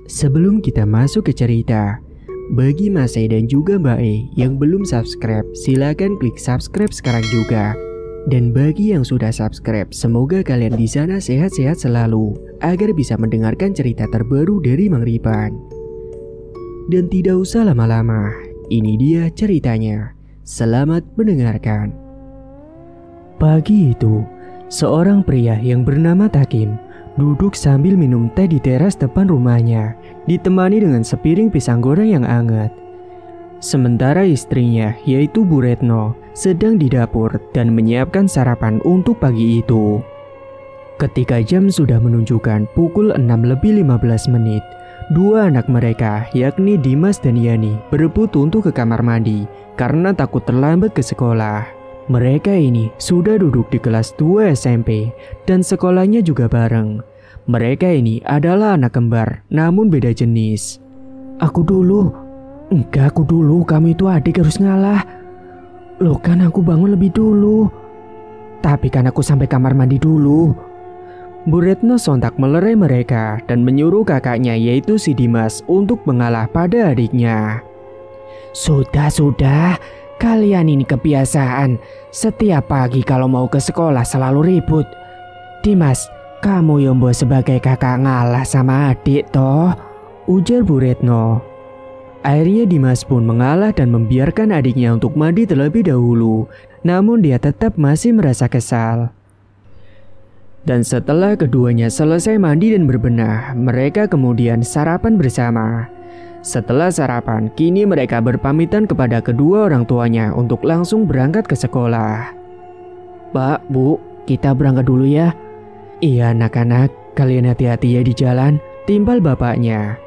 Sebelum kita masuk ke cerita, bagi Mas E dan juga Mbak E yang belum subscribe, silakan klik subscribe sekarang juga. Dan bagi yang sudah subscribe, semoga kalian di sana sehat-sehat selalu agar bisa mendengarkan cerita terbaru dari Mang Ripan. Dan tidak usah lama-lama, ini dia ceritanya. Selamat mendengarkan. Pagi itu, seorang pria yang bernama Takim duduk sambil minum teh di teras depan rumahnya, ditemani dengan sepiring pisang goreng yang hangat. Sementara istrinya, yaitu Bu Retno, sedang di dapur dan menyiapkan sarapan untuk pagi itu. Ketika jam sudah menunjukkan pukul 6:15, dua anak mereka, yakni Dimas dan Yani, berebut untuk ke kamar mandi karena takut terlambat ke sekolah. Mereka ini sudah duduk di kelas 2 SMP dan sekolahnya juga bareng. Mereka ini adalah anak kembar, namun beda jenis. Aku dulu. Enggak, aku dulu. Kamu itu adik harus ngalah. Loh kan aku bangun lebih dulu. Tapi kan aku sampai kamar mandi dulu. Bu Retno sontak melerai mereka dan menyuruh kakaknya yaitu si Dimas untuk mengalah pada adiknya. Sudah. Kalian ini kebiasaan. Setiap pagi kalau mau ke sekolah selalu ribut. Dimas, kamu yang buat sebagai kakak ngalah sama adik toh, ujar Bu Retno. Akhirnya Dimas pun mengalah dan membiarkan adiknya untuk mandi terlebih dahulu. Namun dia tetap masih merasa kesal. Dan setelah keduanya selesai mandi dan berbenah, mereka kemudian sarapan bersama. Setelah sarapan, kini mereka berpamitan kepada kedua orang tuanya untuk langsung berangkat ke sekolah. Pak, Bu, kita berangkat dulu ya. Iya anak-anak, kalian hati-hati ya di jalan, timpal bapaknya.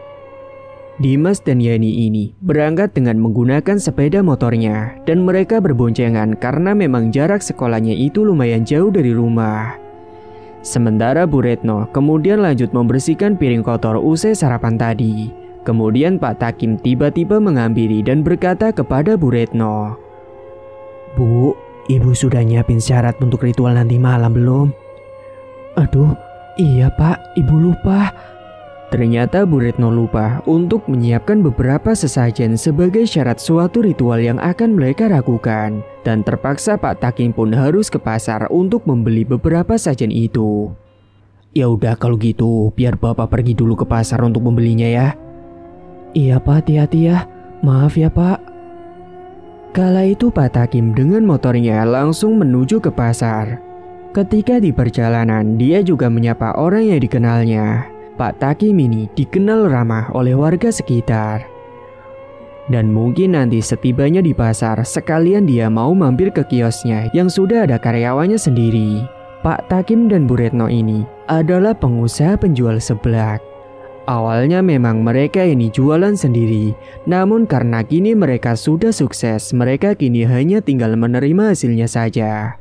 Dimas dan Yani ini berangkat dengan menggunakan sepeda motornya dan mereka berboncengan karena memang jarak sekolahnya itu lumayan jauh dari rumah. Sementara Bu Retno kemudian lanjut membersihkan piring kotor usai sarapan tadi. Kemudian Pak Takim tiba-tiba menghampiri dan berkata kepada Bu Retno, Bu, Ibu sudah nyiapin syarat untuk ritual nanti malam belum? Aduh, iya Pak, Ibu lupa. Ternyata Bu Retno lupa untuk menyiapkan beberapa sesajen sebagai syarat suatu ritual yang akan mereka lakukan. Dan terpaksa Pak Takim pun harus ke pasar untuk membeli beberapa sajen itu. Ya udah kalau gitu, biar Bapak pergi dulu ke pasar untuk membelinya ya. Iya Pak, hati-hati ya. Maaf ya Pak. Kala itu Pak Takim dengan motornya langsung menuju ke pasar. Ketika di perjalanan, dia juga menyapa orang yang dikenalnya. Pak Takim ini dikenal ramah oleh warga sekitar. Dan mungkin nanti setibanya di pasar, sekalian dia mau mampir ke kiosnya yang sudah ada karyawannya sendiri. Pak Takim dan Bu Retno ini adalah pengusaha penjual seblak. Awalnya memang mereka ini jualan sendiri, namun karena kini mereka sudah sukses, mereka kini hanya tinggal menerima hasilnya saja.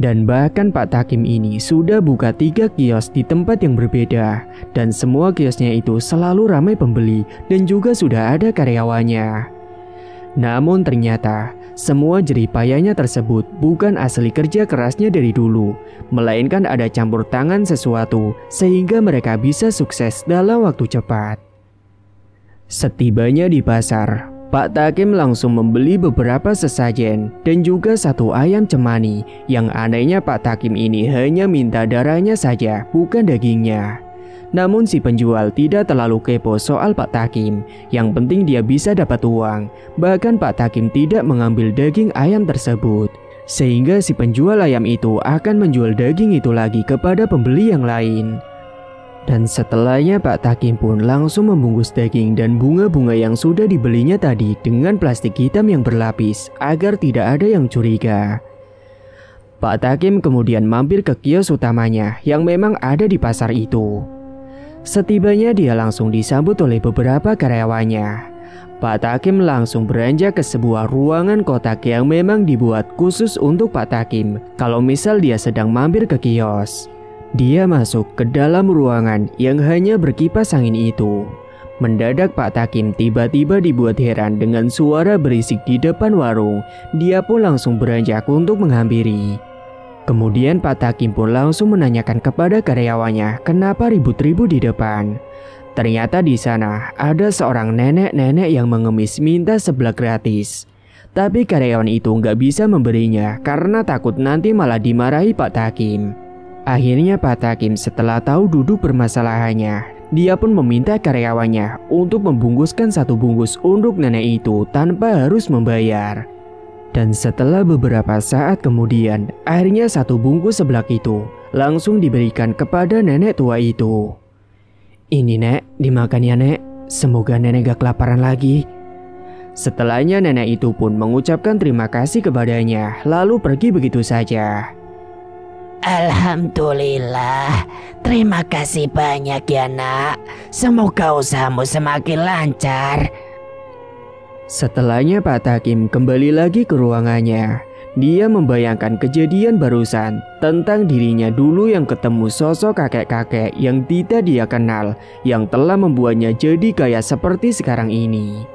Dan bahkan Pak Takim ini sudah buka 3 kios di tempat yang berbeda. Dan semua kiosnya itu selalu ramai pembeli dan juga sudah ada karyawannya. Namun ternyata semua jerih payahnya tersebut bukan asli kerja kerasnya dari dulu, melainkan ada campur tangan sesuatu sehingga mereka bisa sukses dalam waktu cepat. Setibanya di pasar, Pak Takim langsung membeli beberapa sesajen dan juga 1 ayam cemani. Yang anehnya Pak Takim ini hanya minta darahnya saja, bukan dagingnya. Namun si penjual tidak terlalu kepo soal Pak Takim. Yang penting dia bisa dapat uang. Bahkan Pak Takim tidak mengambil daging ayam tersebut. Sehingga si penjual ayam itu akan menjual daging itu lagi kepada pembeli yang lain. Dan setelahnya Pak Takim pun langsung membungkus daging dan bunga-bunga yang sudah dibelinya tadi dengan plastik hitam yang berlapis agar tidak ada yang curiga. Pak Takim kemudian mampir ke kios utamanya yang memang ada di pasar itu. Setibanya dia langsung disambut oleh beberapa karyawannya. Pak Takim langsung beranjak ke sebuah ruangan kotak yang memang dibuat khusus untuk Pak Takim kalau misal dia sedang mampir ke kios. Dia masuk ke dalam ruangan yang hanya berkipas angin itu. Mendadak Pak Takim tiba-tiba dibuat heran dengan suara berisik di depan warung. Dia pun langsung beranjak untuk menghampiri. Kemudian Pak Takim pun langsung menanyakan kepada karyawannya kenapa ribut-ribut di depan. Ternyata di sana ada seorang nenek-nenek yang mengemis minta seblak gratis. Tapi karyawan itu nggak bisa memberinya karena takut nanti malah dimarahi Pak Takim. Akhirnya Pak Takim setelah tahu duduk permasalahannya, dia pun meminta karyawannya untuk membungkuskan 1 bungkus untuk nenek itu tanpa harus membayar. Dan setelah beberapa saat kemudian, akhirnya 1 bungkus seblak itu langsung diberikan kepada nenek tua itu. Ini nek, dimakan ya nek, semoga nenek gak kelaparan lagi. Setelahnya nenek itu pun mengucapkan terima kasih kepadanya, lalu pergi begitu saja. Alhamdulillah, terima kasih banyak ya nak. Semoga usahamu semakin lancar. Setelahnya Pak Takim kembali lagi ke ruangannya. Dia membayangkan kejadian barusan tentang dirinya dulu yang ketemu sosok kakek-kakek yang tidak dia kenal, yang telah membuatnya jadi kaya seperti sekarang ini.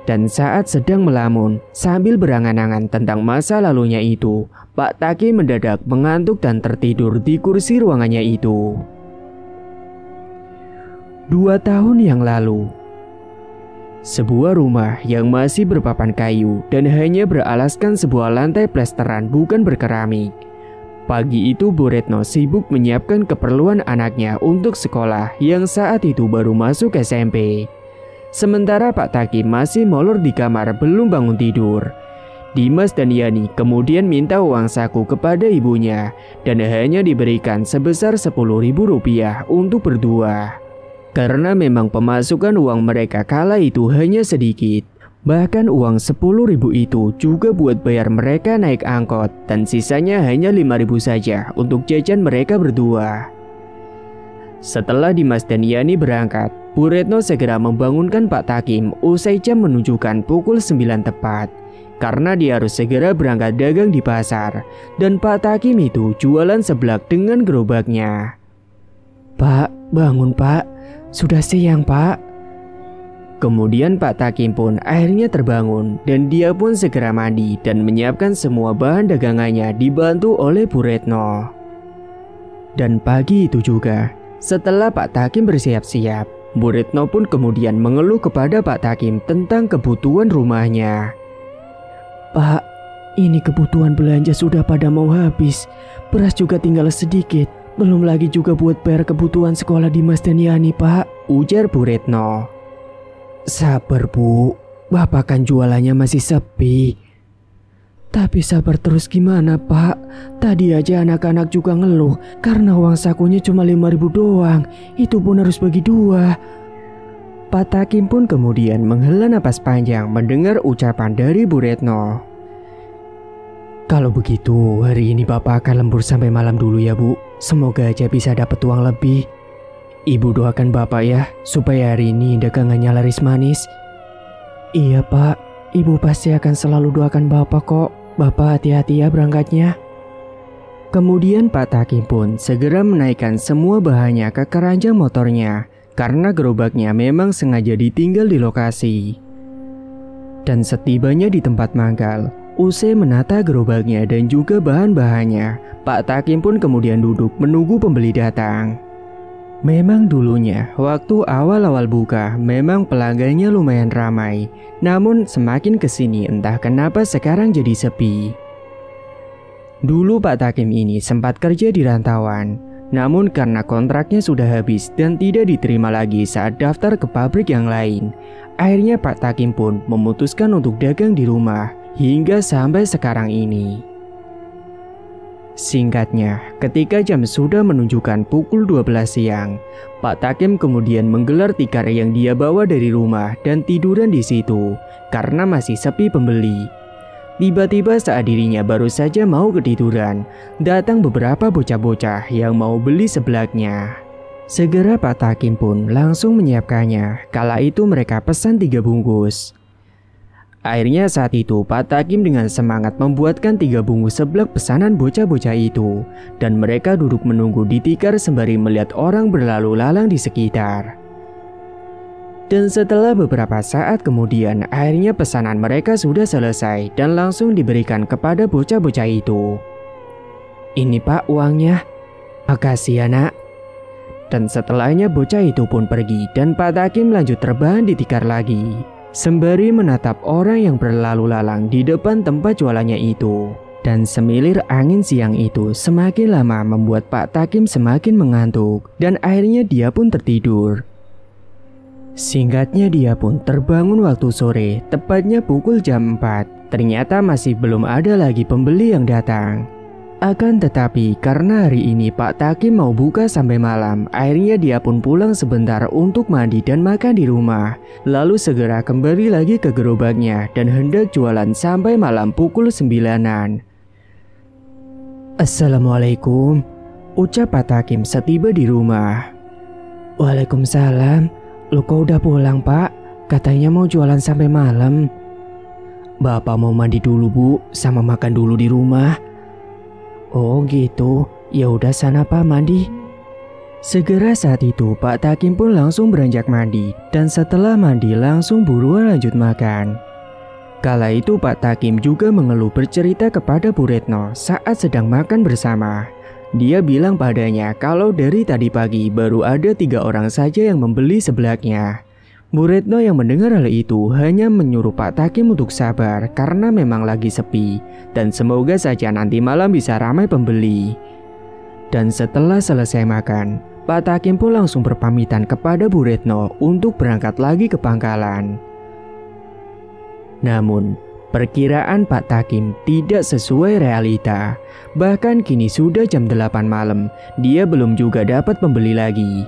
Dan saat sedang melamun sambil berangan-angan tentang masa lalunya itu, Pak Takim mendadak mengantuk dan tertidur di kursi ruangannya itu. 2 tahun yang lalu, sebuah rumah yang masih berpapan kayu dan hanya beralaskan sebuah lantai plesteran bukan berkeramik. Pagi itu Bu Retno sibuk menyiapkan keperluan anaknya untuk sekolah yang saat itu baru masuk SMP. Sementara Pak Takim masih molor di kamar belum bangun tidur. Dimas dan Yani kemudian minta uang saku kepada ibunya dan hanya diberikan sebesar Rp10.000 untuk berdua. Karena memang pemasukan uang mereka kala itu hanya sedikit. Bahkan uang Rp10.000 itu juga buat bayar mereka naik angkot dan sisanya hanya Rp5.000 saja untuk jajan mereka berdua. Setelah Dimas dan Yani berangkat, Bu Retno segera membangunkan Pak Takim usai jam menunjukkan pukul 9 tepat. Karena dia harus segera berangkat dagang di pasar dan Pak Takim itu jualan seblak dengan gerobaknya. Pak, bangun Pak, sudah siang Pak. Kemudian Pak Takim pun akhirnya terbangun dan dia pun segera mandi dan menyiapkan semua bahan dagangannya dibantu oleh Bu Retno. Dan pagi itu juga, setelah Pak Takim bersiap-siap, Bu Retno pun kemudian mengeluh kepada Pak Takim tentang kebutuhan rumahnya. Pak, ini kebutuhan belanja sudah pada mau habis, beras juga tinggal sedikit, belum lagi juga buat bayar kebutuhan sekolah Dimas dan Yani Pak, ujar Bu Retno. Sabar Bu, Bapak kan jualannya masih sepi. Tapi sabar terus gimana Pak? Tadi aja anak-anak juga ngeluh karena uang sakunya cuma 5.000 doang. Itu pun harus bagi 2. Pak Takim pun kemudian menghela napas panjang mendengar ucapan dari Bu Retno. Kalau begitu hari ini Bapak akan lembur sampai malam dulu ya Bu. Semoga aja bisa dapat uang lebih. Ibu doakan Bapak ya supaya hari ini dagangannya laris manis. Iya Pak, Ibu pasti akan selalu doakan Bapak kok. Bapak hati-hati ya berangkatnya. Kemudian Pak Takim pun segera menaikkan semua bahannya ke keranjang motornya karena gerobaknya memang sengaja ditinggal di lokasi. Dan setibanya di tempat mangkal, usai menata gerobaknya dan juga bahan-bahannya, Pak Takim pun kemudian duduk menunggu pembeli datang. Memang dulunya waktu awal-awal buka memang pelanggannya lumayan ramai. Namun semakin kesini entah kenapa sekarang jadi sepi. Dulu Pak Takim ini sempat kerja di rantauan. Namun karena kontraknya sudah habis dan tidak diterima lagi saat daftar ke pabrik yang lain, akhirnya Pak Takim pun memutuskan untuk dagang di rumah hingga sampai sekarang ini. Singkatnya, ketika jam sudah menunjukkan pukul 12 siang, Pak Takim kemudian menggelar tikar yang dia bawa dari rumah dan tiduran di situ karena masih sepi pembeli. Tiba-tiba saat dirinya baru saja mau ketiduran, datang beberapa bocah-bocah yang mau beli seblaknya. Segera Pak Takim pun langsung menyiapkannya, kala itu mereka pesan 3 bungkus. Akhirnya saat itu Pak Takim dengan semangat membuatkan 3 bungkus seblak pesanan bocah-bocah itu. Dan mereka duduk menunggu di tikar sembari melihat orang berlalu lalang di sekitar. Dan setelah beberapa saat kemudian akhirnya pesanan mereka sudah selesai dan langsung diberikan kepada bocah-bocah itu. Ini Pak uangnya. Makasih ya nak. Dan setelahnya bocah itu pun pergi dan Pak Takim lanjut terbahan di tikar lagi, sembari menatap orang yang berlalu lalang di depan tempat jualannya itu. Dan semilir angin siang itu semakin lama membuat Pak Takim semakin mengantuk dan akhirnya dia pun tertidur. Singkatnya dia pun terbangun waktu sore, tepatnya pukul jam 4. Ternyata masih belum ada lagi pembeli yang datang. Akan tetapi karena hari ini Pak Takim mau buka sampai malam, akhirnya dia pun pulang sebentar untuk mandi dan makan di rumah. Lalu segera kembali lagi ke gerobaknya dan hendak jualan sampai malam pukul 9-an. Assalamualaikum, ucap Pak Takim setiba di rumah. Waalaikumsalam, lu kok udah pulang Pak? Katanya mau jualan sampai malam. Bapak mau mandi dulu Bu, sama makan dulu di rumah. Oh gitu, ya udah sana Pak mandi. Segera saat itu Pak Takim pun langsung beranjak mandi dan setelah mandi langsung buruan lanjut makan. Kala itu Pak Takim juga mengeluh bercerita kepada Bu Retno saat sedang makan bersama. Dia bilang padanya kalau dari tadi pagi baru ada 3 orang saja yang membeli sebelaknya. Bu Retno yang mendengar hal itu hanya menyuruh Pak Takim untuk sabar karena memang lagi sepi dan semoga saja nanti malam bisa ramai pembeli. Dan setelah selesai makan, Pak Takim pun langsung berpamitan kepada Bu Retno untuk berangkat lagi ke pangkalan. Namun, perkiraan Pak Takim tidak sesuai realita. Bahkan kini sudah jam 8 malam, dia belum juga dapat pembeli lagi.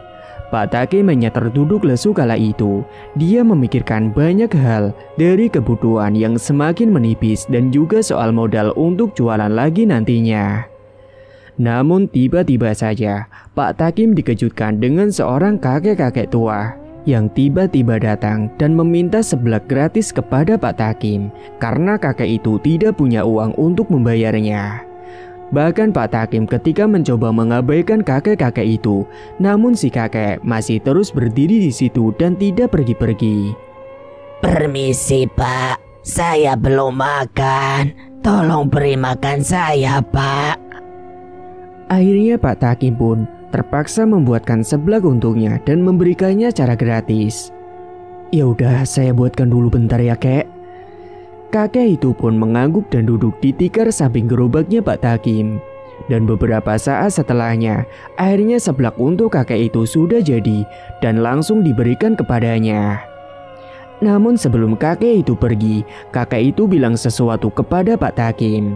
Pak Takim hanya terduduk lesu kala itu. Dia memikirkan banyak hal dari kebutuhan yang semakin menipis dan juga soal modal untuk jualan lagi nantinya. Namun tiba-tiba saja Pak Takim dikejutkan dengan seorang kakek-kakek tua yang tiba-tiba datang dan meminta seblak gratis kepada Pak Takim karena kakek itu tidak punya uang untuk membayarnya. Bahkan Pak Takim ketika mencoba mengabaikan kakek-kakek itu, namun si kakek masih terus berdiri di situ dan tidak pergi-pergi. Permisi Pak, saya belum makan. Tolong beri makan saya Pak. Akhirnya Pak Takim pun terpaksa membuatkan seblak untuknya dan memberikannya secara gratis. Ya udah, saya buatkan dulu bentar ya kek. Kakek itu pun mengangguk dan duduk di tikar samping gerobaknya Pak Takim. Dan beberapa saat setelahnya, akhirnya seblak untuk kakek itu sudah jadi dan langsung diberikan kepadanya. Namun sebelum kakek itu pergi, kakek itu bilang sesuatu kepada Pak Takim.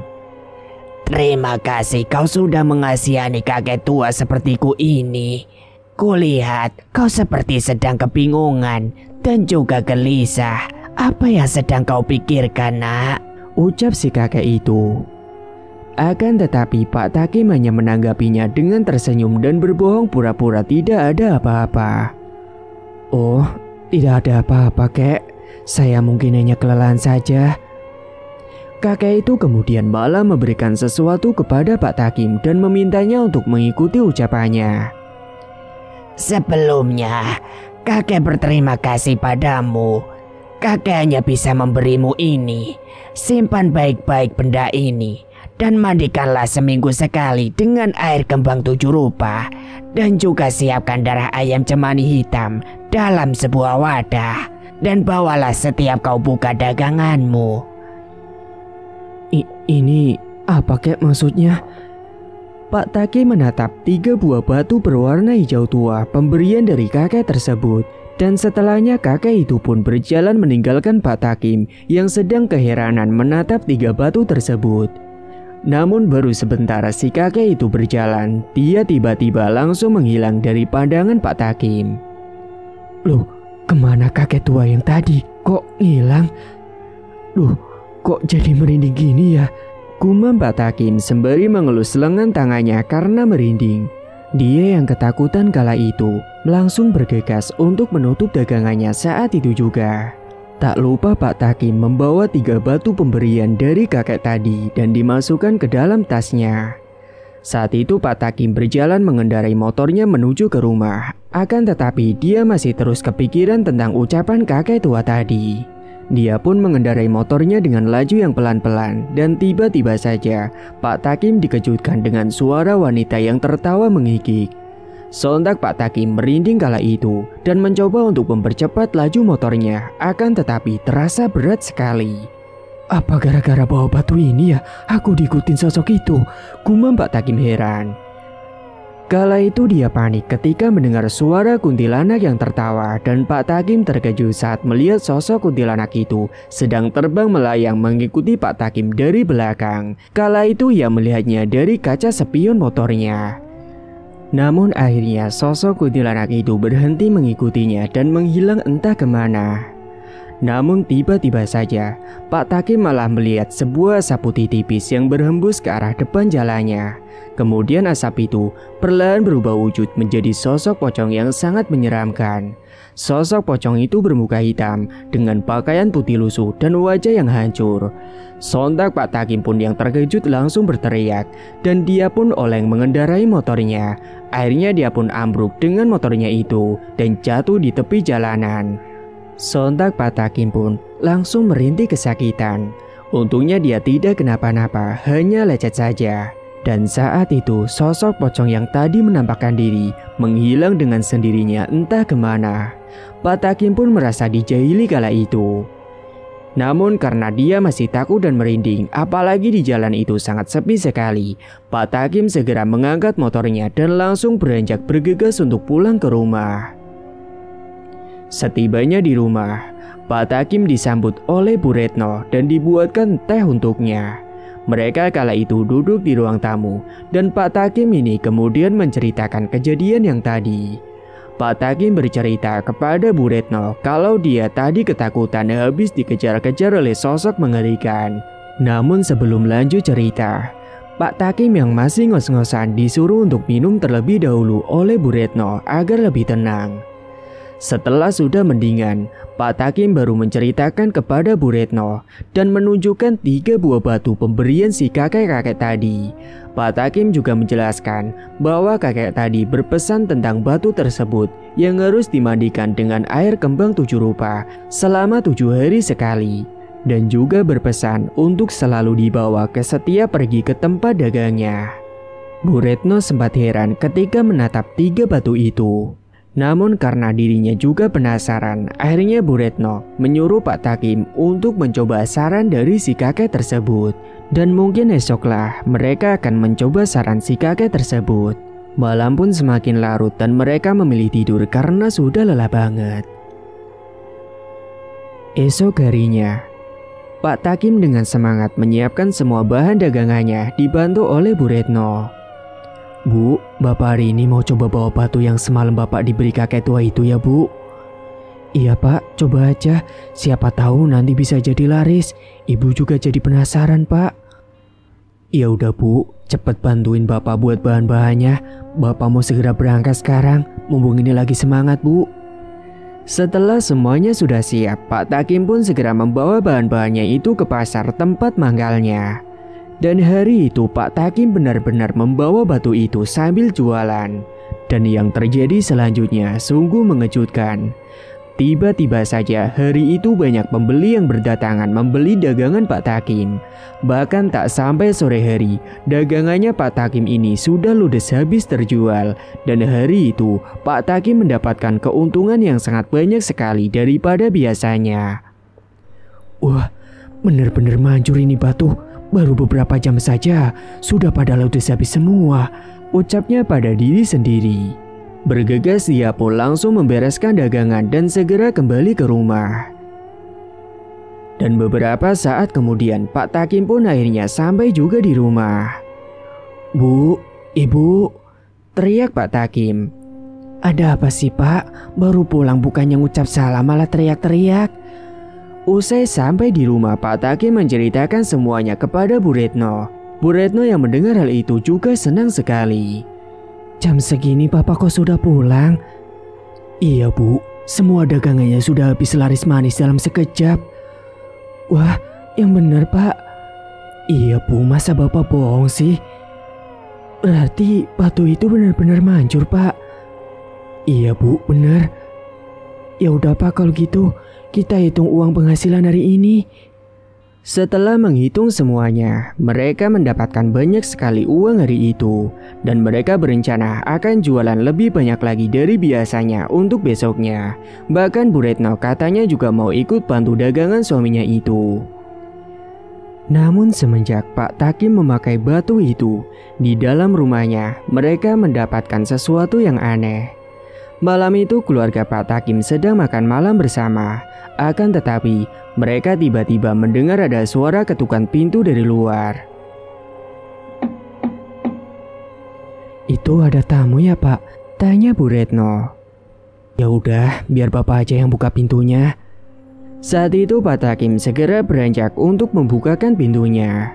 Terima kasih kau sudah mengasihani kakek tua sepertiku ini. Kulihat kau seperti sedang kebingungan dan juga gelisah. Apa yang sedang kau pikirkan nak? Ucap si kakek itu. Akan tetapi Pak Takim hanya menanggapinya dengan tersenyum dan berbohong pura-pura tidak ada apa-apa. Oh, tidak ada apa-apa kek. Saya mungkin hanya kelelahan saja. Kakek itu kemudian malah memberikan sesuatu kepada Pak Takim dan memintanya untuk mengikuti ucapannya. Sebelumnya, kakek berterima kasih padamu. Kakek hanya bisa memberimu ini. Simpan baik-baik benda ini dan mandikanlah seminggu sekali dengan air kembang 7 rupa. Dan juga siapkan darah ayam cemani hitam dalam sebuah wadah. Dan bawalah setiap kau buka daganganmu. Ini apa kek maksudnya? Pak Takim menatap 3 buah batu berwarna hijau tua pemberian dari kakek tersebut. Dan setelahnya kakek itu pun berjalan meninggalkan Pak Takim yang sedang keheranan menatap 3 batu tersebut. Namun baru sebentar si kakek itu berjalan, dia tiba-tiba langsung menghilang dari pandangan Pak Takim. Loh, kemana kakek tua yang tadi? Kok hilang? Loh, kok jadi merinding gini ya? Gumam Pak Takim sembari mengelus lengan tangannya karena merinding. Dia yang ketakutan kala itu langsung bergegas untuk menutup dagangannya saat itu juga. Tak lupa Pak Takim membawa 3 batu pemberian dari kakek tadi dan dimasukkan ke dalam tasnya. Saat itu Pak Takim berjalan mengendarai motornya menuju ke rumah. Akan tetapi dia masih terus kepikiran tentang ucapan kakek tua tadi. Dia pun mengendarai motornya dengan laju yang pelan-pelan dan tiba-tiba saja Pak Takim dikejutkan dengan suara wanita yang tertawa menggigik. Sontak Pak Takim merinding kala itu dan mencoba untuk mempercepat laju motornya, akan tetapi terasa berat sekali. Apa gara-gara bawa batu ini ya aku diikutin sosok itu? Gumam Pak Takim heran. Kala itu dia panik ketika mendengar suara kuntilanak yang tertawa dan Pak Takim terkejut saat melihat sosok kuntilanak itu sedang terbang melayang mengikuti Pak Takim dari belakang. Kala itu ia melihatnya dari kaca spion motornya. Namun akhirnya sosok kuntilanak itu berhenti mengikutinya dan menghilang entah kemana. Namun tiba-tiba saja Pak Takim malah melihat sebuah asap putih tipis yang berhembus ke arah depan jalannya. Kemudian asap itu perlahan berubah wujud menjadi sosok pocong yang sangat menyeramkan. Sosok pocong itu bermuka hitam dengan pakaian putih lusuh dan wajah yang hancur. Sontak Pak Takim pun yang terkejut langsung berteriak dan dia pun oleng mengendarai motornya. Akhirnya dia pun ambruk dengan motornya itu dan jatuh di tepi jalanan. Sontak Pak Takim pun langsung merintih kesakitan. Untungnya dia tidak kenapa-napa, hanya lecet saja. Dan saat itu sosok pocong yang tadi menampakkan diri menghilang dengan sendirinya entah kemana. Pak Takim pun merasa dijahili kala itu. Namun karena dia masih takut dan merinding, apalagi di jalan itu sangat sepi sekali, Pak Takim segera mengangkat motornya dan langsung beranjak bergegas untuk pulang ke rumah. Setibanya di rumah, Pak Takim disambut oleh Bu Retno dan dibuatkan teh untuknya. Mereka kala itu duduk di ruang tamu dan Pak Takim ini kemudian menceritakan kejadian yang tadi. Pak Takim bercerita kepada Bu Retno kalau dia tadi ketakutan habis dikejar-kejar oleh sosok mengerikan. Namun sebelum lanjut cerita, Pak Takim yang masih ngos-ngosan disuruh untuk minum terlebih dahulu oleh Bu Retno agar lebih tenang. Setelah sudah mendingan, Pak Takim baru menceritakan kepada Bu Retno dan menunjukkan 3 buah batu pemberian si kakek-kakek tadi. Pak Takim juga menjelaskan bahwa kakek tadi berpesan tentang batu tersebut yang harus dimandikan dengan air kembang 7 rupa selama 7 hari sekali. Dan juga berpesan untuk selalu dibawa ke setiap pergi ke tempat dagangnya. Bu Retno sempat heran ketika menatap 3 batu itu. Namun karena dirinya juga penasaran, akhirnya Bu Retno menyuruh Pak Takim untuk mencoba saran dari si kakek tersebut. Dan mungkin esoklah mereka akan mencoba saran si kakek tersebut. Malam pun semakin larut dan mereka memilih tidur karena sudah lelah banget. Esok harinya, Pak Takim dengan semangat menyiapkan semua bahan dagangannya dibantu oleh Bu Retno. Bu, Bapak hari ini mau coba bawa batu yang semalam Bapak diberi kakek tua itu ya Bu? Iya Pak, coba aja. Siapa tahu nanti bisa jadi laris. Ibu juga jadi penasaran Pak. Ya udah Bu, cepet bantuin Bapak buat bahan-bahannya. Bapak mau segera berangkat sekarang. Mumpung ini lagi semangat Bu. Setelah semuanya sudah siap, Pak Takim pun segera membawa bahan-bahannya itu ke pasar tempat manggalnya. Dan hari itu Pak Takim benar-benar membawa batu itu sambil jualan. Dan yang terjadi selanjutnya sungguh mengejutkan. Tiba-tiba saja hari itu banyak pembeli yang berdatangan membeli dagangan Pak Takim. Bahkan tak sampai sore hari, dagangannya Pak Takim ini sudah ludes habis terjual. Dan hari itu Pak Takim mendapatkan keuntungan yang sangat banyak sekali daripada biasanya. Wah, benar-benar manjur ini batu. Baru beberapa jam saja sudah pada ludes habis semua, ucapnya pada diri sendiri. Bergegas dia pun langsung membereskan dagangan dan segera kembali ke rumah. Dan beberapa saat kemudian Pak Takim pun akhirnya sampai juga di rumah. Bu, Ibu, teriak Pak Takim. Ada apa sih Pak? Baru pulang bukannya ngucap salam malah teriak-teriak. Usai sampai di rumah, Pak Takim menceritakan semuanya kepada Bu Retno. Bu Retno yang mendengar hal itu juga senang sekali. Jam segini Bapak kok sudah pulang? Iya Bu, semua dagangannya sudah habis laris manis dalam sekejap. Wah, yang benar Pak. Iya Bu, masa Bapak bohong sih? Berarti batu itu benar-benar manjur Pak. Iya Bu, benar. Ya udah Pak kalau gitu. Kita hitung uang penghasilan hari ini. Setelah menghitung semuanya, mereka mendapatkan banyak sekali uang hari itu, dan mereka berencana akan jualan lebih banyak lagi dari biasanya untuk besoknya. Bahkan Bu Retno katanya juga mau ikut bantu dagangan suaminya itu. Namun semenjak Pak Takim memakai batu itu, di dalam rumahnya mereka mendapatkan sesuatu yang aneh. Malam itu keluarga Pak Takim sedang makan malam bersama. Akan tetapi, mereka tiba-tiba mendengar ada suara ketukan pintu dari luar. "Itu ada tamu ya, Pak?" tanya Bu Retno. "Ya udah, biar Bapak aja yang buka pintunya." Saat itu Pak Takim segera beranjak untuk membukakan pintunya.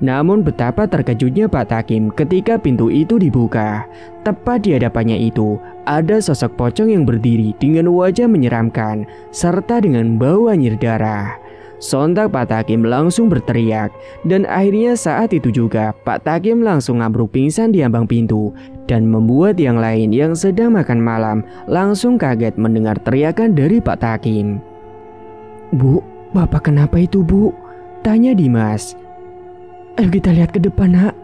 Namun betapa terkejutnya Pak Takim ketika pintu itu dibuka. Tepat di hadapannya itu ada sosok pocong yang berdiri dengan wajah menyeramkan serta dengan bau anyir darah. Sontak Pak Takim langsung berteriak, dan akhirnya saat itu juga Pak Takim langsung ngambruk pingsan di ambang pintu dan membuat yang lain yang sedang makan malam langsung kaget mendengar teriakan dari Pak Takim. "Bu, Bapak kenapa itu, Bu?" tanya Dimas. "Ayo kita lihat ke depan, Nak."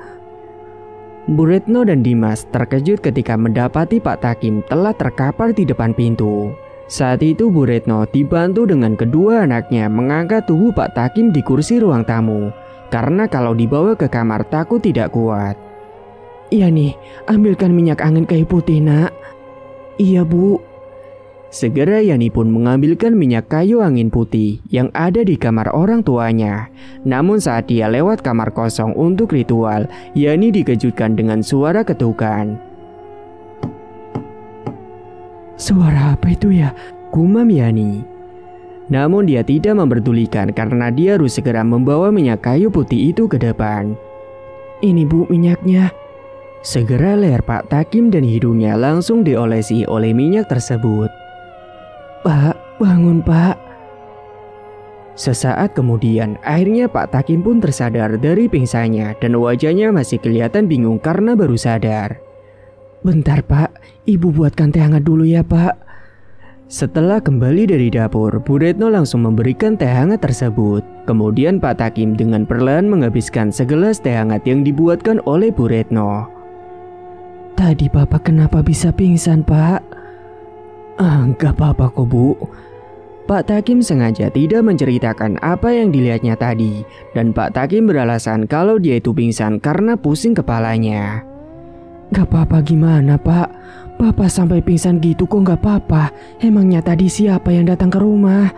Bu Retno dan Dimas terkejut ketika mendapati Pak Takim telah terkapar di depan pintu. Saat itu Bu Retno dibantu dengan kedua anaknya mengangkat tubuh Pak Takim di kursi ruang tamu, karena kalau dibawa ke kamar takut tidak kuat. "Iya nih, ambilkan minyak angin kayu putih, Nak." "Iya, Bu." Segera Yani pun mengambilkan minyak kayu angin putih yang ada di kamar orang tuanya. Namun saat dia lewat kamar kosong untuk ritual, Yani dikejutkan dengan suara ketukan. "Suara apa itu ya?" gumam Yani. Namun dia tidak memperdulikan karena dia harus segera membawa minyak kayu putih itu ke depan. "Ini, Bu, minyaknya." Segera leher Pak Takim dan hidungnya langsung diolesi oleh minyak tersebut. "Pak, bangun, Pak." Sesaat kemudian, akhirnya Pak Takim pun tersadar dari pingsannya dan wajahnya masih kelihatan bingung karena baru sadar. "Bentar, Pak, Ibu buatkan teh hangat dulu ya, Pak." Setelah kembali dari dapur, Bu Retno langsung memberikan teh hangat tersebut. Kemudian Pak Takim dengan perlahan menghabiskan segelas teh hangat yang dibuatkan oleh Bu Retno. "Tadi Bapak kenapa bisa pingsan, Pak?" "Enggak apa-apa kok, Bu." Pak Takim sengaja tidak menceritakan apa yang dilihatnya tadi, dan Pak Takim beralasan kalau dia itu pingsan karena pusing kepalanya. "Gak apa-apa gimana, Pak? Bapak sampai pingsan gitu kok gak apa-apa. Emangnya tadi siapa yang datang ke rumah?"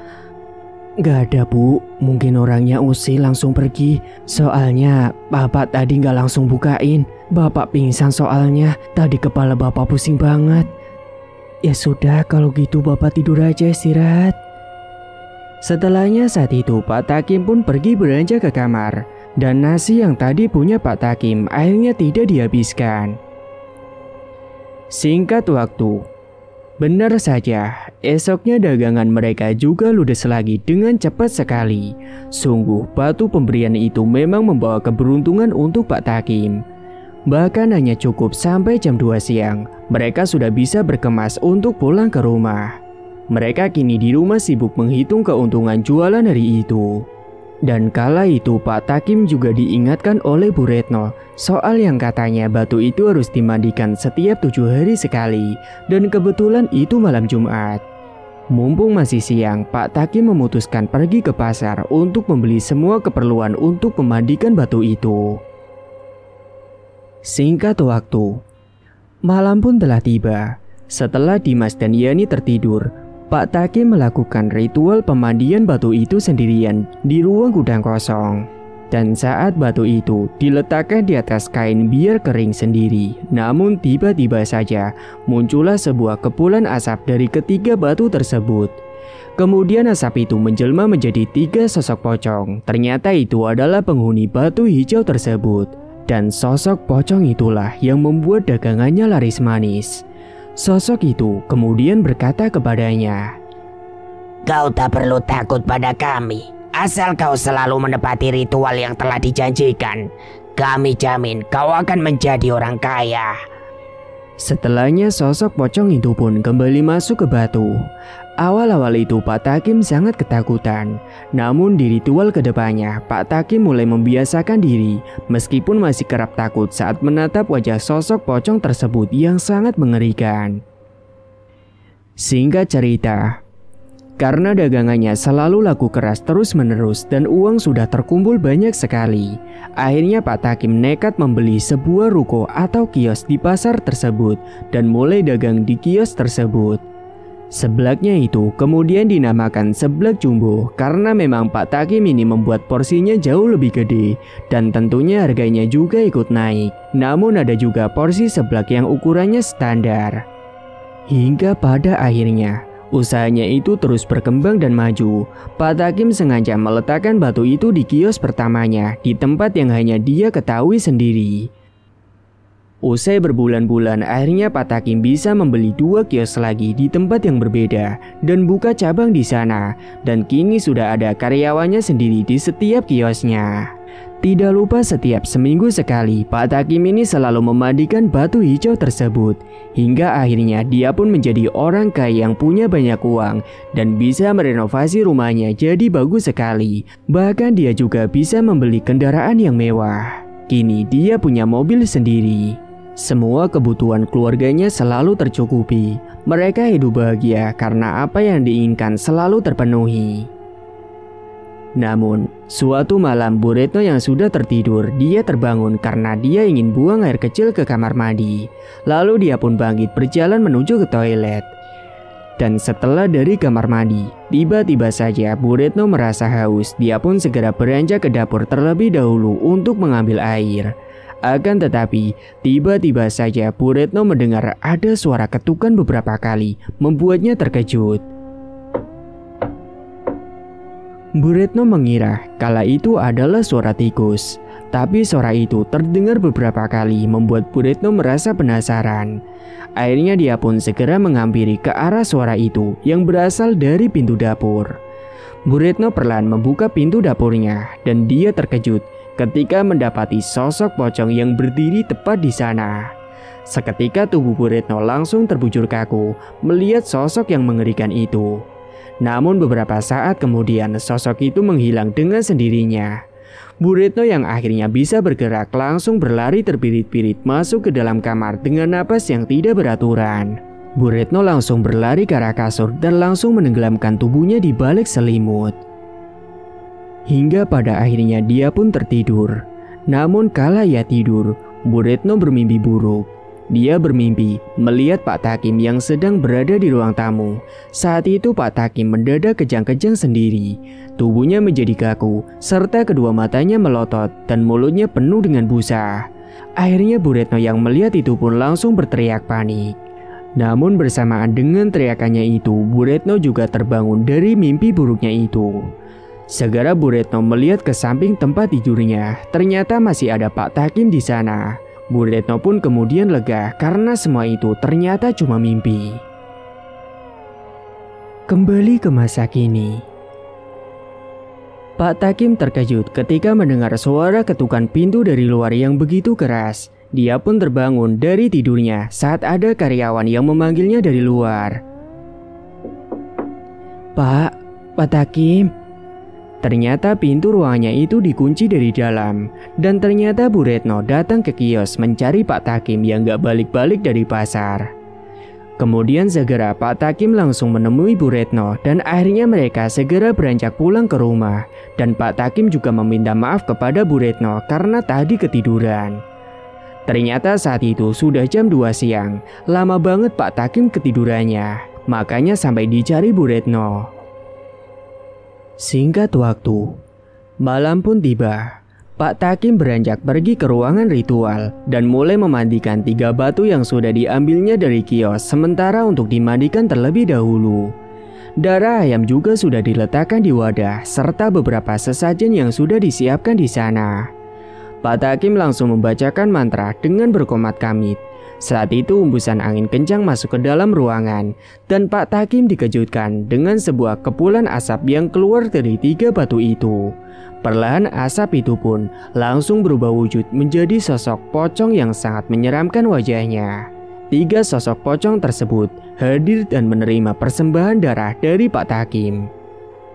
"Gak ada, Bu. Mungkin orangnya usil langsung pergi. Soalnya Bapak tadi gak langsung bukain. Bapak pingsan soalnya. Tadi kepala Bapak pusing banget." "Ya sudah, kalau gitu Bapak tidur aja istirahat." Setelahnya saat itu Pak Takim pun pergi belanja ke kamar, dan nasi yang tadi punya Pak Takim akhirnya tidak dihabiskan. Singkat waktu, benar saja esoknya dagangan mereka juga ludes lagi dengan cepat sekali. Sungguh batu pemberian itu memang membawa keberuntungan untuk Pak Takim. Bahkan hanya cukup sampai jam 2 siang, mereka sudah bisa berkemas untuk pulang ke rumah. Mereka kini di rumah sibuk menghitung keuntungan jualan hari itu. Dan kala itu Pak Takim juga diingatkan oleh Bu Retno soal yang katanya batu itu harus dimandikan setiap 7 hari sekali, dan kebetulan itu malam Jumat. Mumpung masih siang, Pak Takim memutuskan pergi ke pasar untuk membeli semua keperluan untuk memandikan batu itu. Singkat waktu, malam pun telah tiba. Setelah Dimas dan Yani tertidur, Pak Takim melakukan ritual pemandian batu itu sendirian di ruang gudang kosong. Dan saat batu itu diletakkan di atas kain biar kering sendiri, namun tiba-tiba saja muncullah sebuah kepulan asap dari ketiga batu tersebut. Kemudian asap itu menjelma menjadi 3 sosok pocong. Ternyata itu adalah penghuni batu hijau tersebut. Dan sosok pocong itulah yang membuat dagangannya laris manis. Sosok itu kemudian berkata kepadanya, "Kau tak perlu takut pada kami. Asal kau selalu menepati ritual yang telah dijanjikan, kami jamin kau akan menjadi orang kaya." Setelahnya sosok pocong itu pun kembali masuk ke batu. Awal-awal itu Pak Takim sangat ketakutan. Namun di ritual kedepannya Pak Takim mulai membiasakan diri meskipun masih kerap takut saat menatap wajah sosok pocong tersebut yang sangat mengerikan. Singkat cerita, karena dagangannya selalu laku keras terus-menerus dan uang sudah terkumpul banyak sekali, akhirnya Pak Takim nekat membeli sebuah ruko atau kios di pasar tersebut dan mulai dagang di kios tersebut. Seblaknya itu kemudian dinamakan seblak jumbo karena memang Pak Takim ini membuat porsinya jauh lebih gede dan tentunya harganya juga ikut naik. Namun ada juga porsi seblak yang ukurannya standar. Hingga pada akhirnya usahanya itu terus berkembang dan maju. Pak Takim sengaja meletakkan batu itu di kios pertamanya di tempat yang hanya dia ketahui sendiri. Usai berbulan-bulan, akhirnya Pak Takim bisa membeli 2 kios lagi di tempat yang berbeda dan buka cabang di sana. Dan kini sudah ada karyawannya sendiri di setiap kiosnya. Tidak lupa setiap seminggu sekali, Pak Takim ini selalu memandikan batu hijau tersebut. Hingga akhirnya dia pun menjadi orang kaya yang punya banyak uang dan bisa merenovasi rumahnya jadi bagus sekali. Bahkan dia juga bisa membeli kendaraan yang mewah. Kini dia punya mobil sendiri. Semua kebutuhan keluarganya selalu tercukupi. Mereka hidup bahagia karena apa yang diinginkan selalu terpenuhi. Namun, suatu malam Bu Retno yang sudah tertidur, dia terbangun karena dia ingin buang air kecil ke kamar mandi. Lalu dia pun bangkit berjalan menuju ke toilet. Dan setelah dari kamar mandi, tiba-tiba saja Bu Retno merasa haus. Dia pun segera beranjak ke dapur terlebih dahulu untuk mengambil air. Akan tetapi, tiba-tiba saja Bu Retno mendengar ada suara ketukan beberapa kali, membuatnya terkejut. Bu Retno mengira kala itu adalah suara tikus, tapi suara itu terdengar beberapa kali membuat Bu Retno merasa penasaran. Akhirnya dia pun segera menghampiri ke arah suara itu yang berasal dari pintu dapur. Bu Retno perlahan membuka pintu dapurnya dan dia terkejut ketika mendapati sosok pocong yang berdiri tepat di sana. Seketika tubuh Bu Retno langsung terbujur kaku melihat sosok yang mengerikan itu. Namun beberapa saat kemudian sosok itu menghilang dengan sendirinya. Bu Retno yang akhirnya bisa bergerak langsung berlari terbirit-birit masuk ke dalam kamar dengan napas yang tidak beraturan. Bu Retno langsung berlari ke arah kasur dan langsung menenggelamkan tubuhnya di balik selimut. Hingga pada akhirnya dia pun tertidur. Namun kala ia tidur, Bu Retno bermimpi buruk. Dia bermimpi melihat Pak Takim yang sedang berada di ruang tamu. Saat itu Pak Takim mendadak kejang-kejang sendiri. Tubuhnya menjadi kaku, serta kedua matanya melotot dan mulutnya penuh dengan busa. Akhirnya Bu Retno yang melihat itu pun langsung berteriak panik. Namun bersamaan dengan teriakannya itu, Bu Retno juga terbangun dari mimpi buruknya itu. Segera Bu Retno melihat ke samping tempat tidurnya. Ternyata masih ada Pak Takim di sana. Bu Retno pun kemudian lega karena semua itu ternyata cuma mimpi. Kembali ke masa kini. Pak Takim terkejut ketika mendengar suara ketukan pintu dari luar yang begitu keras. Dia pun terbangun dari tidurnya saat ada karyawan yang memanggilnya dari luar. Pak Takim. Ternyata pintu ruangannya itu dikunci dari dalam. Dan ternyata Bu Retno datang ke kios mencari Pak Takim yang gak balik-balik dari pasar. Kemudian segera Pak Takim langsung menemui Bu Retno dan akhirnya mereka segera beranjak pulang ke rumah. Dan Pak Takim juga meminta maaf kepada Bu Retno karena tadi ketiduran. Ternyata saat itu sudah jam 2 siang. Lama banget Pak Takim ketidurannya. Makanya sampai dicari Bu Retno. Singkat waktu, malam pun tiba. Pak Takim beranjak pergi ke ruangan ritual dan mulai memandikan 3 batu yang sudah diambilnya dari kios sementara untuk dimandikan terlebih dahulu. Darah ayam juga sudah diletakkan di wadah serta beberapa sesajen yang sudah disiapkan di sana. Pak Takim langsung membacakan mantra dengan berkomat kamit. Saat itu hembusan angin kencang masuk ke dalam ruangan dan Pak Takim dikejutkan dengan sebuah kepulan asap yang keluar dari 3 batu itu. Perlahan asap itu pun langsung berubah wujud menjadi sosok pocong yang sangat menyeramkan wajahnya. tiga sosok pocong tersebut hadir dan menerima persembahan darah dari Pak Takim.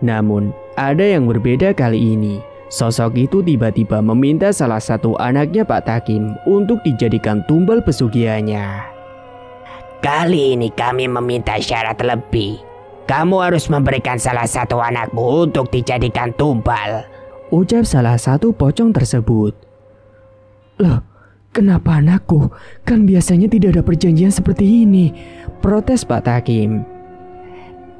Namun, ada yang berbeda kali ini. Sosok itu tiba-tiba meminta salah satu anaknya Pak Takim untuk dijadikan tumbal pesugihannya. Kali ini kami meminta syarat lebih. Kamu harus memberikan salah satu anakmu untuk dijadikan tumbal, ucap salah satu pocong tersebut. Loh, kenapa anakku? Kan biasanya tidak ada perjanjian seperti ini, protes Pak Takim.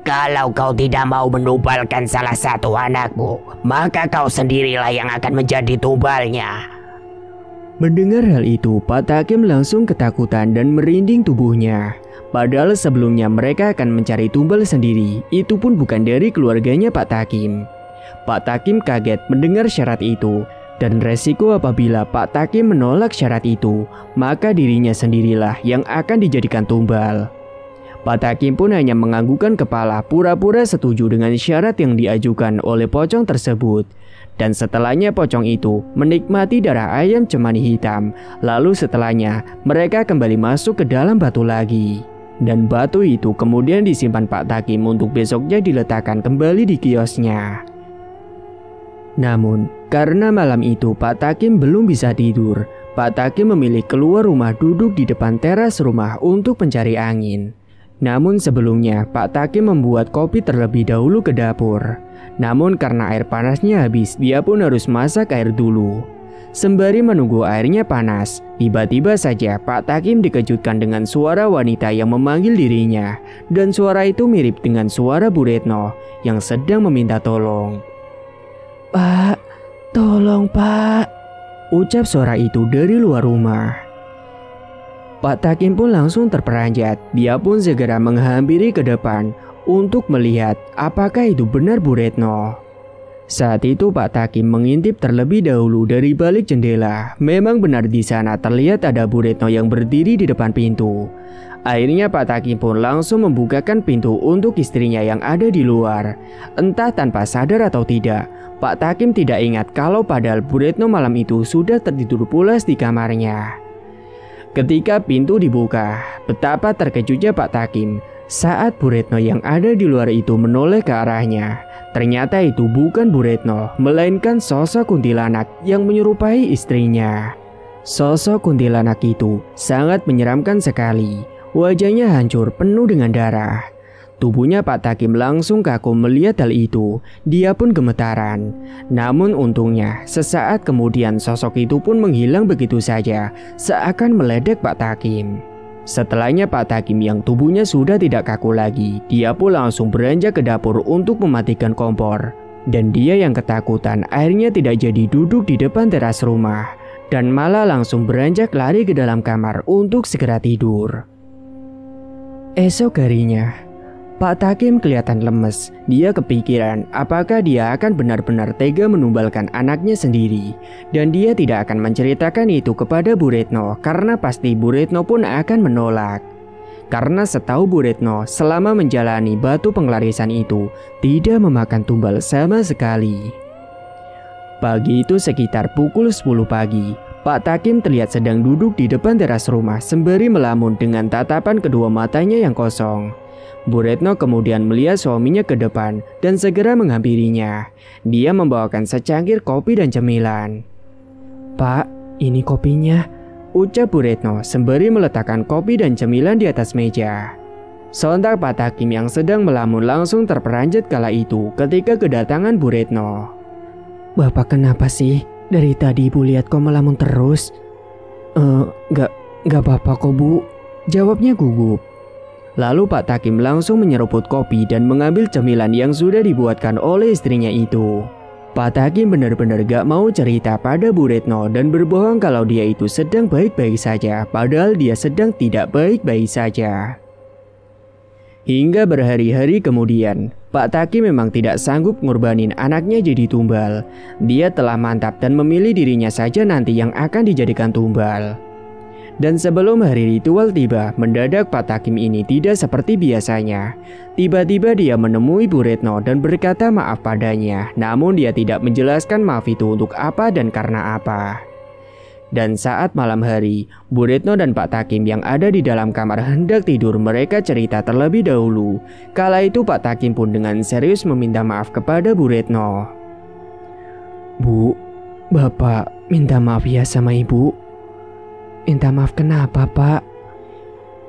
Kalau kau tidak mau menumbalkan salah satu anakmu, maka kau sendirilah yang akan menjadi tumbalnya. Mendengar hal itu, Pak Takim langsung ketakutan dan merinding tubuhnya. Padahal sebelumnya mereka akan mencari tumbal sendiri, itu pun bukan dari keluarganya Pak Takim. Pak Takim kaget mendengar syarat itu, dan resiko apabila Pak Takim menolak syarat itu, maka dirinya sendirilah yang akan dijadikan tumbal. Pak Takim pun hanya menganggukkan kepala pura-pura setuju dengan syarat yang diajukan oleh pocong tersebut. Dan setelahnya pocong itu menikmati darah ayam cemani hitam. Lalu setelahnya mereka kembali masuk ke dalam batu lagi. Dan batu itu kemudian disimpan Pak Takim untuk besoknya diletakkan kembali di kiosnya. Namun, karena malam itu Pak Takim belum bisa tidur, Pak Takim memilih keluar rumah duduk di depan teras rumah untuk mencari angin. Namun sebelumnya, Pak Takim membuat kopi terlebih dahulu ke dapur. Namun karena air panasnya habis, dia pun harus masak air dulu. Sembari menunggu airnya panas, tiba-tiba saja Pak Takim dikejutkan dengan suara wanita yang memanggil dirinya. Dan suara itu mirip dengan suara Bu Retno yang sedang meminta tolong. "Pak, tolong Pak," ucap suara itu dari luar rumah. Pak Takim pun langsung terperanjat. Dia pun segera menghampiri ke depan untuk melihat apakah itu benar Bu Retno. Saat itu Pak Takim mengintip terlebih dahulu dari balik jendela. Memang benar di sana terlihat ada Bu Retno yang berdiri di depan pintu. Akhirnya Pak Takim pun langsung membukakan pintu untuk istrinya yang ada di luar. Entah tanpa sadar atau tidak, Pak Takim tidak ingat kalau padahal Bu Retno malam itu sudah tertidur pulas di kamarnya. Ketika pintu dibuka, betapa terkejutnya Pak Takim saat Bu Retno yang ada di luar itu menoleh ke arahnya. Ternyata itu bukan Bu Retno, melainkan sosok kuntilanak yang menyerupai istrinya. Sosok kuntilanak itu sangat menyeramkan sekali. Wajahnya hancur penuh dengan darah. Tubuhnya Pak Takim langsung kaku melihat hal itu. Dia pun gemetaran. Namun untungnya sesaat kemudian sosok itu pun menghilang begitu saja, seakan meledek Pak Takim. Setelahnya Pak Takim yang tubuhnya sudah tidak kaku lagi, dia pun langsung beranjak ke dapur untuk mematikan kompor. Dan dia yang ketakutan akhirnya tidak jadi duduk di depan teras rumah, dan malah langsung beranjak lari ke dalam kamar untuk segera tidur. Esok harinya, Pak Takim kelihatan lemes. Dia kepikiran apakah dia akan benar-benar tega menumbalkan anaknya sendiri. Dan dia tidak akan menceritakan itu kepada Bu Retno karena pasti Bu Retno pun akan menolak. Karena setahu Bu Retno selama menjalani batu penglarisan itu tidak memakan tumbal sama sekali. Pagi itu sekitar pukul 10 pagi. Pak Takim terlihat sedang duduk di depan teras rumah sembari melamun dengan tatapan kedua matanya yang kosong. Bu Retno kemudian melihat suaminya ke depan dan segera menghampirinya. Dia membawakan secangkir kopi dan cemilan. "Pak, ini kopinya," ucap Bu Retno sembari meletakkan kopi dan cemilan di atas meja. Sontak Pak Takim yang sedang melamun langsung terperanjat kala itu ketika kedatangan Bu Retno. "Bapak kenapa sih? Dari tadi Ibu lihat kok melamun terus." Enggak apa-apa kok Bu," jawabnya gugup. Lalu Pak Takim langsung menyeruput kopi dan mengambil cemilan yang sudah dibuatkan oleh istrinya itu. Pak Takim benar-benar gak mau cerita pada Bu Retno dan berbohong kalau dia itu sedang baik-baik saja, padahal dia sedang tidak baik-baik saja. Hingga berhari-hari kemudian, Pak Takim memang tidak sanggup ngorbanin anaknya jadi tumbal. Dia telah mantap dan memilih dirinya saja nanti yang akan dijadikan tumbal. Dan sebelum hari ritual tiba, mendadak Pak Takim ini tidak seperti biasanya. Tiba-tiba dia menemui Bu Retno dan berkata maaf padanya. Namun dia tidak menjelaskan maaf itu untuk apa dan karena apa. Dan saat malam hari, Bu Retno dan Pak Takim yang ada di dalam kamar hendak tidur, mereka cerita terlebih dahulu. Kala itu Pak Takim pun dengan serius meminta maaf kepada Bu Retno. Bu, Bapak minta maaf ya sama Ibu. Minta maaf kenapa, Pak?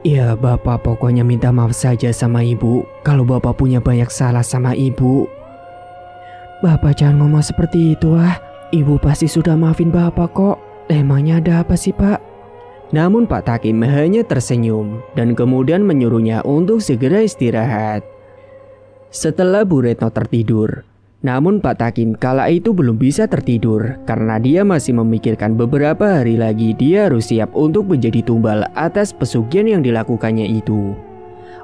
Ya, Bapak pokoknya minta maaf saja sama Ibu kalau Bapak punya banyak salah sama Ibu. Bapak jangan ngomong seperti itu ah. Ibu pasti sudah maafin Bapak kok. Emangnya ada apa sih, Pak? Namun Pak Takim hanya tersenyum dan kemudian menyuruhnya untuk segera istirahat. Setelah Bu Retno tertidur, namun Pak Takim kala itu belum bisa tertidur karena dia masih memikirkan beberapa hari lagi dia harus siap untuk menjadi tumbal atas pesugihan yang dilakukannya itu.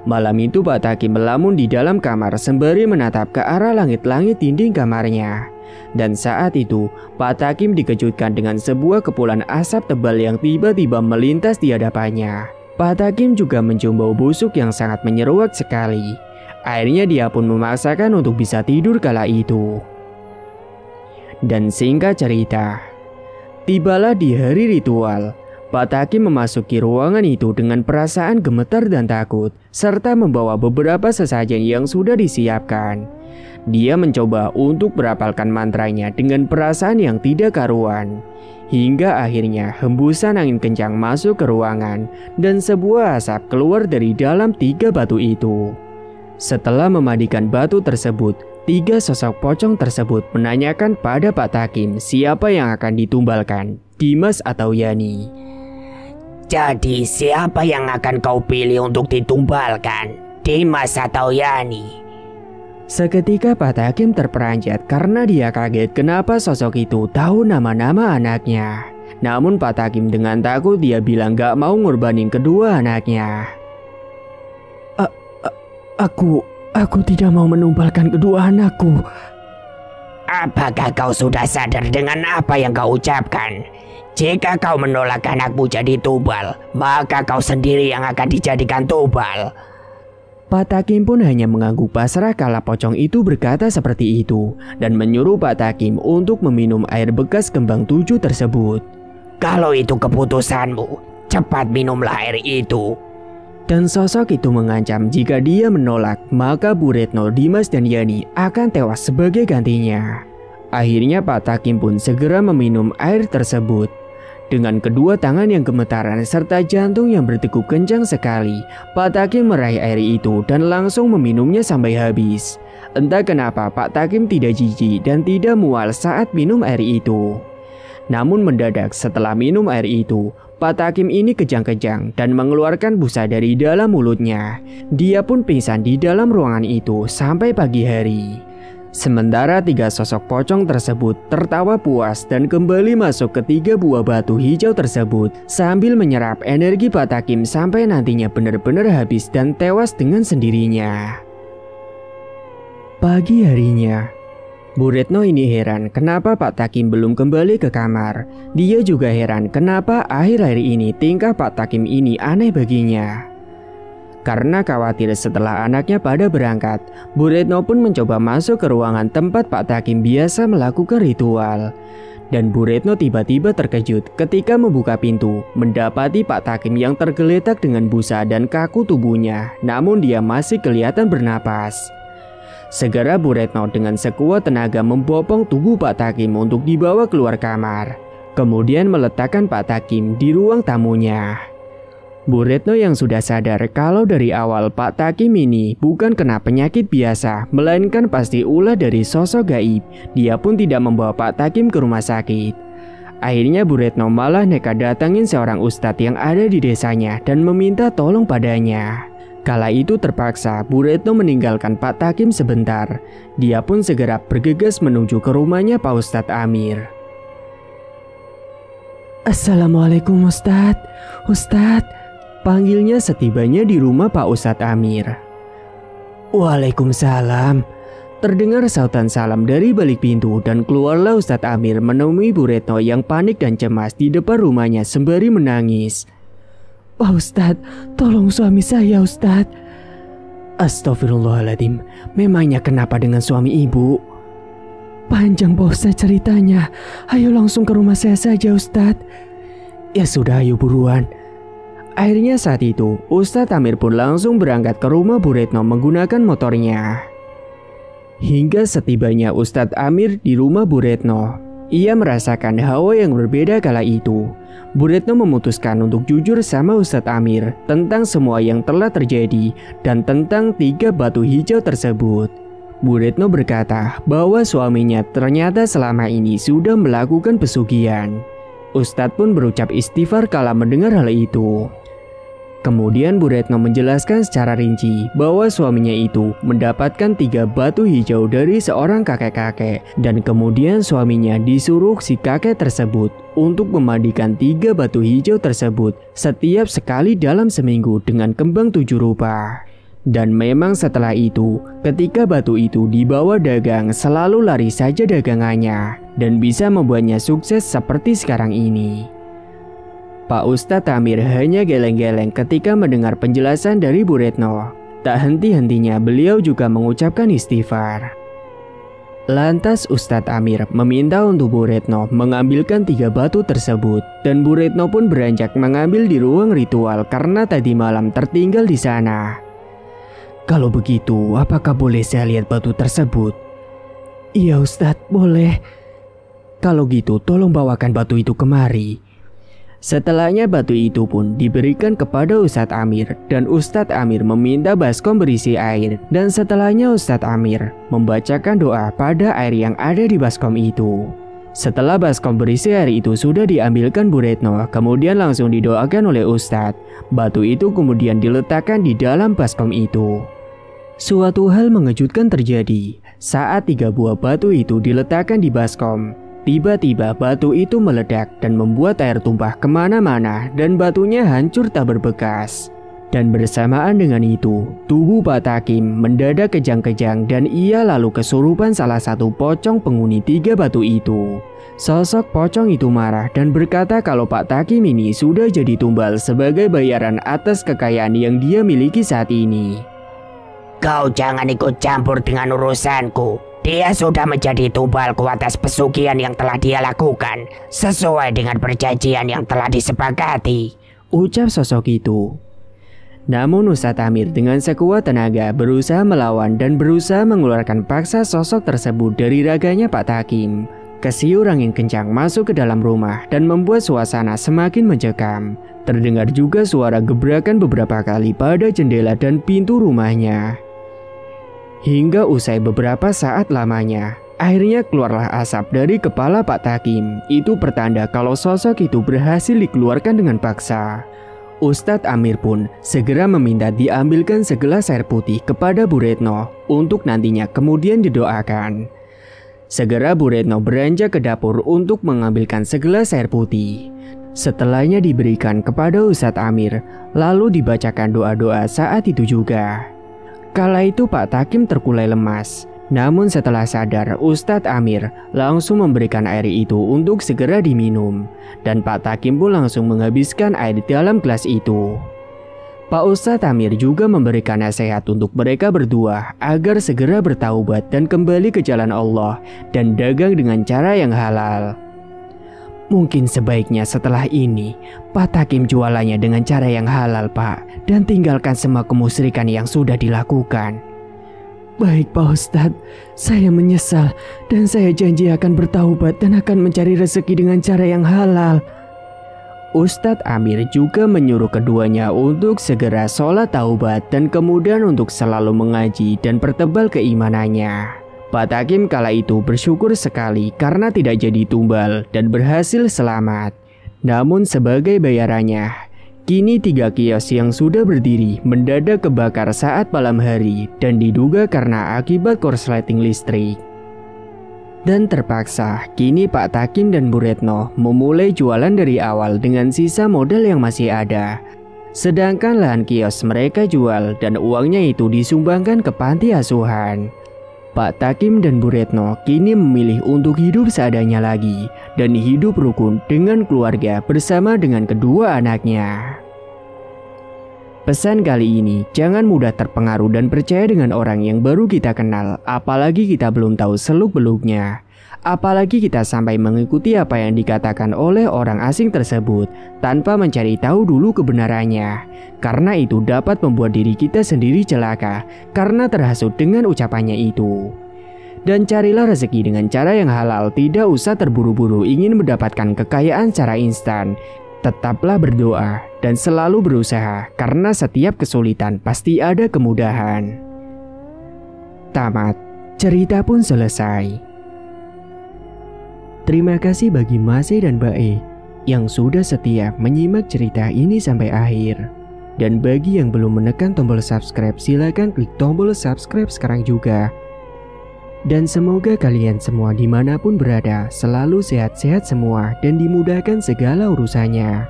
Malam itu Pak Takim melamun di dalam kamar sembari menatap ke arah langit-langit dinding kamarnya. Dan saat itu Pak Takim dikejutkan dengan sebuah kepulan asap tebal yang tiba-tiba melintas di hadapannya. Pak Takim juga mencium bau busuk yang sangat menyeruak sekali. Akhirnya dia pun memaksakan untuk bisa tidur kala itu. Dan singkat cerita, tibalah di hari ritual. Pak Takim memasuki ruangan itu dengan perasaan gemetar dan takut, serta membawa beberapa sesajen yang sudah disiapkan. Dia mencoba untuk berapalkan mantranya dengan perasaan yang tidak karuan. Hingga akhirnya hembusan angin kencang masuk ke ruangan dan sebuah asap keluar dari dalam 3 batu itu. Setelah memandikan batu tersebut, 3 sosok pocong tersebut menanyakan pada Pak Takim siapa yang akan ditumbalkan, Dimas atau Yani. Jadi siapa yang akan kau pilih untuk ditumbalkan, Dimas atau Yani? Seketika Pak Takim terperanjat karena dia kaget kenapa sosok itu tahu nama-nama anaknya. Namun Pak Takim dengan takut dia bilang gak mau ngorbanin kedua anaknya. Aku tidak mau menumbalkan kedua anakku. Apakah kau sudah sadar dengan apa yang kau ucapkan? Jika kau menolak anakmu jadi tumbal, maka kau sendiri yang akan dijadikan tumbal. Pak Takim pun hanya mengangguk pasrah kala pocong itu berkata seperti itu dan menyuruh Pak Takim untuk meminum air bekas kembang 7 tersebut. Kalau itu keputusanmu, cepat minumlah air itu. Dan sosok itu mengancam jika dia menolak, maka Bu Retno, Dimas dan Yani akan tewas sebagai gantinya. Akhirnya Pak Takim pun segera meminum air tersebut. Dengan kedua tangan yang gemetaran serta jantung yang berdegup kencang sekali, Pak Takim meraih air itu dan langsung meminumnya sampai habis. Entah kenapa Pak Takim tidak jijik dan tidak mual saat minum air itu. Namun mendadak setelah minum air itu, Pak Takim ini kejang-kejang dan mengeluarkan busa dari dalam mulutnya. Dia pun pingsan di dalam ruangan itu sampai pagi hari. Sementara 3 sosok pocong tersebut tertawa puas dan kembali masuk ke 3 buah batu hijau tersebut sambil menyerap energi Pak Takim sampai nantinya benar-benar habis dan tewas dengan sendirinya. Pagi harinya, Bu Retno ini heran kenapa Pak Takim belum kembali ke kamar. Dia juga heran kenapa akhir-akhir ini tingkah Pak Takim ini aneh baginya. Karena khawatir setelah anaknya pada berangkat, Bu Retno pun mencoba masuk ke ruangan tempat Pak Takim biasa melakukan ritual. Dan Bu Retno tiba-tiba terkejut ketika membuka pintu, mendapati Pak Takim yang tergeletak dengan busa dan kaku tubuhnya, namun dia masih kelihatan bernapas. Segera Bu Retno dengan sekuat tenaga membopong tubuh Pak Takim untuk dibawa keluar kamar. Kemudian meletakkan Pak Takim di ruang tamunya. Bu Retno yang sudah sadar kalau dari awal Pak Takim ini bukan kena penyakit biasa, melainkan pasti ulah dari sosok gaib. Dia pun tidak membawa Pak Takim ke rumah sakit. Akhirnya Bu Retno malah nekat datangin seorang ustadz yang ada di desanya dan meminta tolong padanya. Kala itu terpaksa Bu Retno meninggalkan Pak Takim sebentar. Dia pun segera bergegas menuju ke rumahnya Pak Ustadz Amir. Assalamualaikum Ustadz. Ustadz, panggilnya setibanya di rumah Pak Ustadz Amir. Waalaikumsalam. Terdengar sautan salam dari balik pintu dan keluarlah Ustadz Amir menemui Bu Retno yang panik dan cemas di depan rumahnya sembari menangis. Pak Ustadz, tolong suami saya Ustadz. Astagfirullahaladzim, memangnya kenapa dengan suami ibu? Panjang Pak Ustadz ceritanya. Ayo langsung ke rumah saya saja Ustadz. Ya sudah, ayo buruan. Akhirnya saat itu, Ustadz Amir pun langsung berangkat ke rumah Bu Retno menggunakan motornya. Hingga setibanya Ustadz Amir di rumah Bu Retno, ia merasakan hawa yang berbeda kala itu. Bu Retno memutuskan untuk jujur sama Ustadz Amir tentang semua yang telah terjadi dan tentang 3 batu hijau tersebut. Bu Retno berkata bahwa suaminya ternyata selama ini sudah melakukan pesugihan. Ustadz pun berucap istighfar kala mendengar hal itu. Kemudian Bu Retno menjelaskan secara rinci bahwa suaminya itu mendapatkan 3 batu hijau dari seorang kakek-kakek, dan kemudian suaminya disuruh si kakek tersebut untuk memandikan 3 batu hijau tersebut setiap sekali dalam seminggu dengan kembang 7 rupa. Dan memang setelah itu, ketika batu itu dibawa dagang, selalu lari saja dagangannya dan bisa membuatnya sukses seperti sekarang ini. Pak Ustadz Amir hanya geleng-geleng ketika mendengar penjelasan dari Bu Retno. Tak henti-hentinya beliau juga mengucapkan istighfar. Lantas Ustadz Amir meminta untuk Bu Retno mengambilkan 3 batu tersebut, dan Bu Retno pun beranjak mengambil di ruang ritual karena tadi malam tertinggal di sana. Kalau begitu, apakah boleh saya lihat batu tersebut? Iya Ustadz, boleh. Kalau gitu, tolong bawakan batu itu kemari. Setelahnya batu itu pun diberikan kepada Ustadz Amir, dan Ustadz Amir meminta baskom berisi air, dan setelahnya Ustadz Amir membacakan doa pada air yang ada di baskom itu. Setelah baskom berisi air itu sudah diambilkan Bu Retno, kemudian langsung didoakan oleh Ustadz. Batu itu kemudian diletakkan di dalam baskom itu. Suatu hal mengejutkan terjadi saat 3 buah batu itu diletakkan di baskom. Tiba-tiba batu itu meledak dan membuat air tumpah kemana-mana dan batunya hancur tak berbekas. Dan bersamaan dengan itu, tubuh Pak Takim mendadak kejang-kejang dan ia lalu kesurupan salah satu pocong penghuni 3 batu itu. Sosok pocong itu marah dan berkata kalau Pak Takim ini sudah jadi tumbal sebagai bayaran atas kekayaan yang dia miliki saat ini. Kau jangan ikut campur dengan urusanku. Dia sudah menjadi tumbalku atas pesugihan yang telah dia lakukan, sesuai dengan perjanjian yang telah disepakati, ucap sosok itu. Namun Ustadz Amir dengan sekuat tenaga berusaha melawan dan berusaha mengeluarkan paksa sosok tersebut dari raganya Pak Takim. Kesiur angin kencang masuk ke dalam rumah dan membuat suasana semakin mencekam. Terdengar juga suara gebrakan beberapa kali pada jendela dan pintu rumahnya. Hingga usai beberapa saat lamanya, akhirnya keluarlah asap dari kepala Pak Takim. Itu pertanda kalau sosok itu berhasil dikeluarkan dengan paksa. Ustadz Amir pun segera meminta diambilkan segelas air putih kepada Bu Retno untuk nantinya kemudian didoakan. Segera Bu Retno beranjak ke dapur untuk mengambilkan segelas air putih. Setelahnya diberikan kepada Ustadz Amir, lalu dibacakan doa-doa saat itu juga. Kala itu Pak Takim terkulai lemas. Namun setelah sadar, Ustadz Amir langsung memberikan air itu untuk segera diminum. Dan Pak Takim pun langsung menghabiskan air di dalam gelas itu. Pak Ustadz Amir juga memberikan nasihat untuk mereka berdua agar segera bertaubat dan kembali ke jalan Allah dan dagang dengan cara yang halal. Mungkin sebaiknya setelah ini Pak Takim jualannya dengan cara yang halal, Pak, dan tinggalkan semua kemusyrikan yang sudah dilakukan. Baik Pak Ustadz, saya menyesal dan saya janji akan bertaubat dan akan mencari rezeki dengan cara yang halal. Ustadz Amir juga menyuruh keduanya untuk segera sholat taubat dan kemudian untuk selalu mengaji dan pertebal keimanannya. Pak Takim kala itu bersyukur sekali karena tidak jadi tumbal dan berhasil selamat. Namun sebagai bayarannya, kini 3 kios yang sudah berdiri mendadak kebakar saat malam hari dan diduga karena akibat korsleting listrik. Dan terpaksa kini Pak Takim dan Bu Retno memulai jualan dari awal dengan sisa modal yang masih ada. Sedangkan lahan kios mereka jual dan uangnya itu disumbangkan ke panti asuhan. Pak Takim dan Bu Retno kini memilih untuk hidup seadanya lagi dan hidup rukun dengan keluarga bersama dengan kedua anaknya. Pesan kali ini, jangan mudah terpengaruh dan percaya dengan orang yang baru kita kenal, apalagi kita belum tahu seluk-beluknya. Apalagi kita sampai mengikuti apa yang dikatakan oleh orang asing tersebut tanpa mencari tahu dulu kebenarannya. Karena itu dapat membuat diri kita sendiri celaka karena terhasut dengan ucapannya itu. Dan carilah rezeki dengan cara yang halal, tidak usah terburu-buru ingin mendapatkan kekayaan secara instan. Tetaplah berdoa dan selalu berusaha karena setiap kesulitan pasti ada kemudahan. Tamat, cerita pun selesai. Terima kasih bagi Mas E dan Mbak E yang sudah setia menyimak cerita ini sampai akhir. Dan bagi yang belum menekan tombol subscribe, silakan klik tombol subscribe sekarang juga. Dan semoga kalian semua dimanapun berada selalu sehat-sehat semua dan dimudahkan segala urusannya.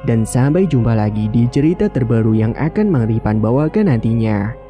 Dan sampai jumpa lagi di cerita terbaru yang akan Mang Ripan bawakan nantinya.